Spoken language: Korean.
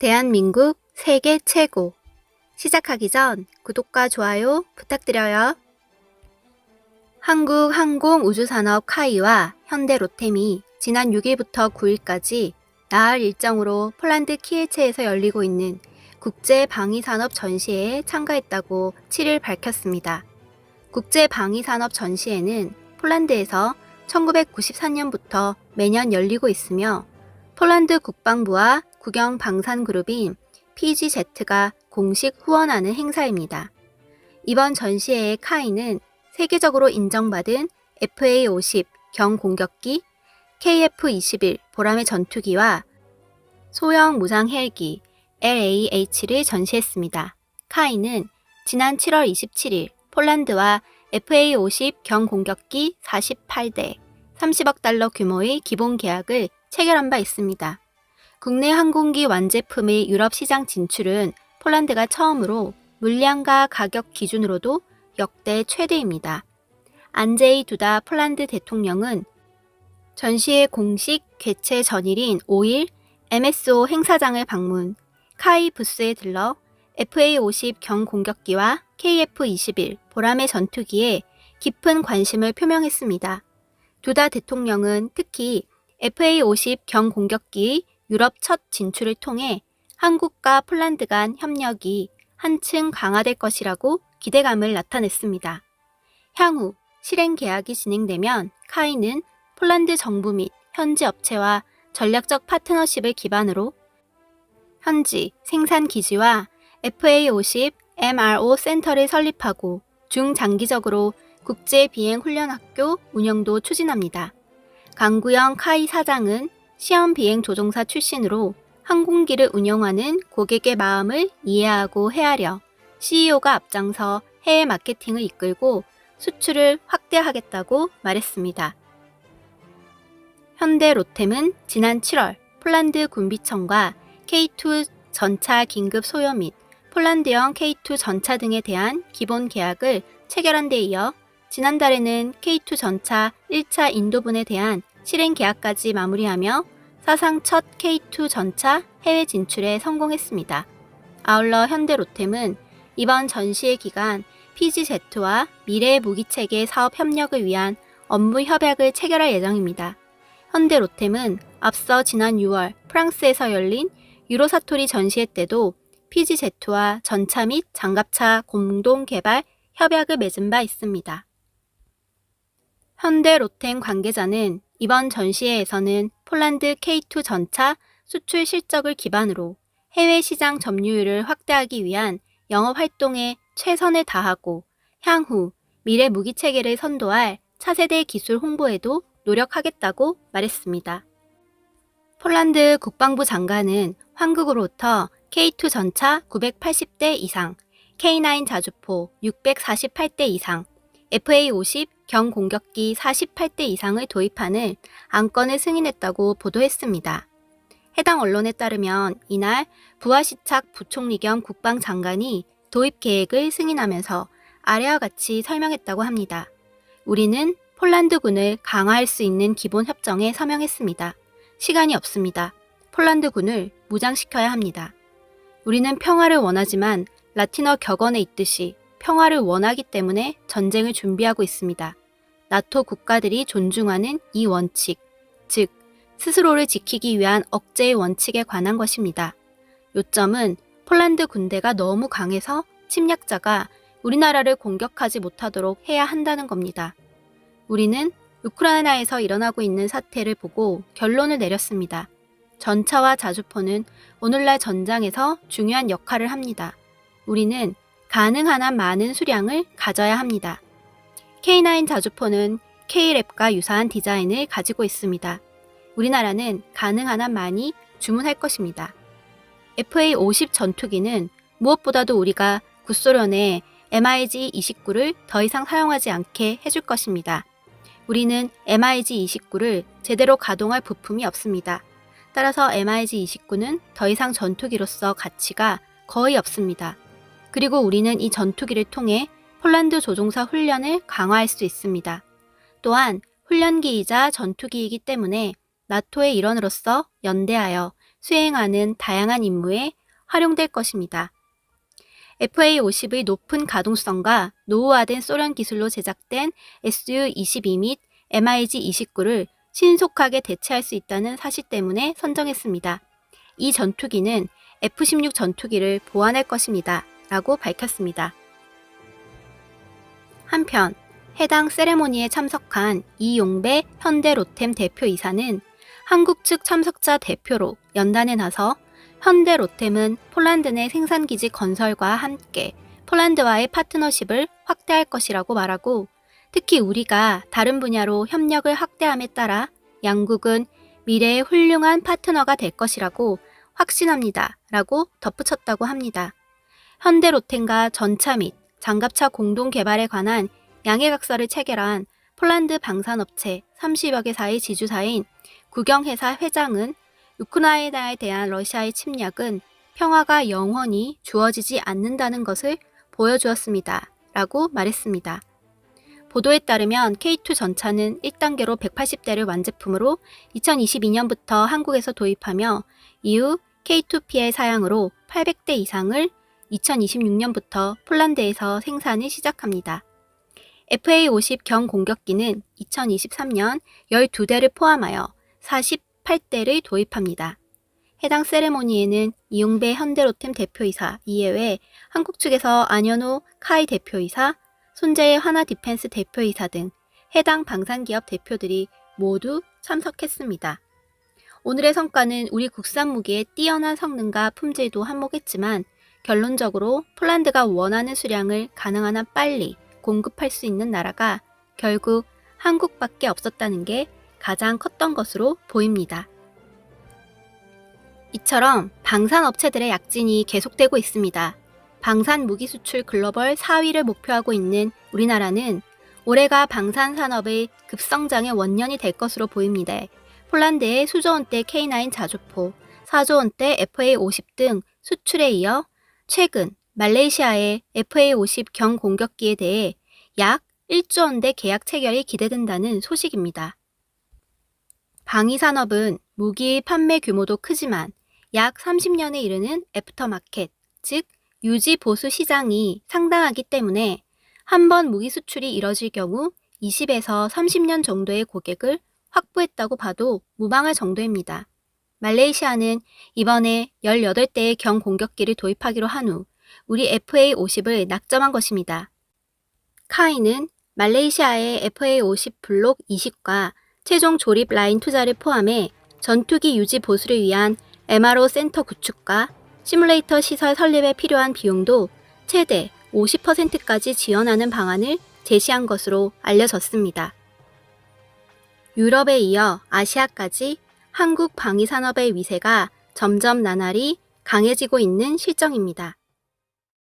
대한민국 세계 최고. 시작하기 전 구독과 좋아요 부탁드려요. 한국항공우주산업 카이와 현대로템이 지난 6일부터 9일까지 나흘 일정으로 폴란드 키예체에서 열리고 있는 국제방위산업 전시회에 참가했다고 7일 밝혔습니다. 국제방위산업 전시회는 폴란드에서 1994년부터 매년 열리고 있으며 폴란드 국방부와 국영방산그룹인 PGZ가 공식 후원하는 행사입니다. 이번 전시회의 카이는 세계적으로 인정받은 FA-50 경공격기, KF-21 보람의 전투기와 소형 무장 헬기 LAH를 전시했습니다. 카이는 지난 7월 27일 폴란드와 FA-50 경공격기 48대 30억 달러 규모의 기본 계약을 체결한 바 있습니다. 국내 항공기 완제품의 유럽 시장 진출은 폴란드가 처음으로 물량과 가격 기준으로도 역대 최대입니다. 안제이 두다 폴란드 대통령은 전시회 공식 개최 전일인 5일 MSO 행사장을 방문, 카이 부스에 들러 FA-50 경공격기와 KF-21 보람의 전투기에 깊은 관심을 표명했습니다. 두다 대통령은 특히 FA-50 경공격기의 유럽 첫 진출을 통해 한국과 폴란드 간 협력이 한층 강화될 것이라고 기대감을 나타냈습니다. 향후 실행 계약이 진행되면 카이는 폴란드 정부 및 현지 업체와 전략적 파트너십을 기반으로 현지 생산 기지와 FA-50 MRO 센터를 설립하고 중장기적으로 국제 비행 훈련학교 운영도 추진합니다. 강구영 카이 사장은 시험 비행 조종사 출신으로 항공기를 운영하는 고객의 마음을 이해하고 헤아려 CEO가 앞장서 해외 마케팅을 이끌고 수출을 확대하겠다고 말했습니다. 현대로템은 지난 7월 폴란드 군비청과 K2 전차 긴급 소요 및 폴란드형 K2 전차 등에 대한 기본 계약을 체결한 데 이어 지난달에는 K2 전차 1차 인도분에 대한 실행 계약까지 마무리하며 사상 첫 K2 전차 해외 진출에 성공했습니다. 아울러 현대로템은 이번 전시회 기간 PGZ와 미래 무기체계 사업 협력을 위한 업무 협약을 체결할 예정입니다. 현대로템은 앞서 지난 6월 프랑스에서 열린 유로사토리 전시회 때도 PGZ와 전차 및 장갑차 공동 개발 협약을 맺은 바 있습니다. 현대로템 관계자는 이번 전시회에서는 폴란드 K2 전차 수출 실적을 기반으로 해외 시장 점유율을 확대하기 위한 영업 활동에 최선을 다하고 향후 미래 무기 체계를 선도할 차세대 기술 홍보에도 노력하겠다고 말했습니다. 폴란드 국방부 장관은 한국으로부터 K2 전차 980대 이상, K9 자주포 648대 이상, FA-50 경공격기 48대 이상을 도입하는 안건을 승인했다고 보도했습니다. 해당 언론에 따르면 이날 부하시착 부총리 겸 국방장관이 도입 계획을 승인하면서 아래와 같이 설명했다고 합니다. 우리는 폴란드군을 강화할 수 있는 기본 협정에 서명했습니다. 시간이 없습니다. 폴란드군을 무장시켜야 합니다. 우리는 평화를 원하지만 라틴어 격언에 있듯이 평화를 원하기 때문에 전쟁을 준비하고 있습니다. 나토 국가들이 존중하는 이 원칙, 즉 스스로를 지키기 위한 억제의 원칙에 관한 것입니다. 요점은 폴란드 군대가 너무 강해서 침략자가 우리나라를 공격하지 못하도록 해야 한다는 겁니다. 우리는 우크라이나에서 일어나고 있는 사태를 보고 결론을 내렸습니다. 전차와 자주포는 오늘날 전장에서 중요한 역할을 합니다. 우리는 가능한 한 많은 수량을 가져야 합니다. K9 자주포는 K랩과 유사한 디자인을 가지고 있습니다. 우리나라는 가능한 한 많이 주문할 것입니다. FA-50 전투기는 무엇보다도 우리가 구소련의 MiG-29를 더 이상 사용하지 않게 해줄 것입니다. 우리는 MiG-29를 제대로 가동할 부품이 없습니다. 따라서 MiG-29는 더 이상 전투기로서 가치가 거의 없습니다. 그리고 우리는 이 전투기를 통해 폴란드 조종사 훈련을 강화할 수 있습니다. 또한 훈련기이자 전투기이기 때문에 나토의 일원으로서 연대하여 수행하는 다양한 임무에 활용될 것입니다. FA-50의 높은 가동성과 노후화된 소련 기술로 제작된 SU-22 및 MiG-29를 신속하게 대체할 수 있다는 사실 때문에 선정했습니다. 이 전투기는 F-16 전투기를 보완할 것입니다. 라고 밝혔습니다. 한편 해당 세레모니에 참석한 이용배 현대로템 대표이사는 한국 측 참석자 대표로 연단에 나서 현대로템은 폴란드 내 생산기지 건설과 함께 폴란드와의 파트너십을 확대할 것이라고 말하고, 특히 우리가 다른 분야로 협력을 확대함에 따라 양국은 미래의 훌륭한 파트너가 될 것이라고 확신합니다. 라고 덧붙였다고 합니다. 현대로템과 전차 및 장갑차 공동 개발에 관한 양해각서를 체결한 폴란드 방산업체 30여 개사의 지주사인 국영회사 회장은 우크라이나에 대한 러시아의 침략은 평화가 영원히 주어지지 않는다는 것을 보여주었습니다. 라고 말했습니다. 보도에 따르면 K2 전차는 1단계로 180대를 완제품으로 2022년부터 한국에서 도입하며 이후 K2PL 사양으로 800대 이상을 2026년부터 폴란드에서 생산을 시작합니다. FA-50 경공격기는 2023년 12대를 포함하여 48대를 도입합니다. 해당 세레모니에는 이용배 현대로템 대표이사 이외에 한국 측에서 안현호 카이 대표이사, 손재의 하나디펜스 대표이사 등 해당 방산기업 대표들이 모두 참석했습니다. 오늘의 성과는 우리 국산 무기의 뛰어난 성능과 품질도 한몫했지만 결론적으로 폴란드가 원하는 수량을 가능한 한 빨리 공급할 수 있는 나라가 결국 한국밖에 없었다는 게 가장 컸던 것으로 보입니다. 이처럼 방산업체들의 약진이 계속되고 있습니다. 방산 무기 수출 글로벌 4위를 목표하고 있는 우리나라는 올해가 방산 산업의 급성장의 원년이 될 것으로 보입니다. 폴란드의 수조 원대 K9 자주포, 4조 원대 FA-50 등 수출에 이어 최근 말레이시아의 FA-50 경공격기에 대해 약 1조 원대 계약 체결이 기대된다는 소식입니다. 방위산업은 무기 판매 규모도 크지만 약 30년에 이르는 애프터마켓, 즉 유지 보수 시장이 상당하기 때문에 한 번 무기 수출이 이뤄질 경우 20에서 30년 정도의 고객을 확보했다고 봐도 무방할 정도입니다. 말레이시아는 이번에 18대의 경공격기를 도입하기로 한 후 우리 FA-50을 낙점한 것입니다. 카이는 말레이시아의 FA-50 블록 20과 최종 조립 라인 투자를 포함해 전투기 유지 보수를 위한 MRO 센터 구축과 시뮬레이터 시설 설립에 필요한 비용도 최대 50%까지 지원하는 방안을 제시한 것으로 알려졌습니다. 유럽에 이어 아시아까지 한국 방위산업의 위세가 점점 나날이 강해지고 있는 실정입니다.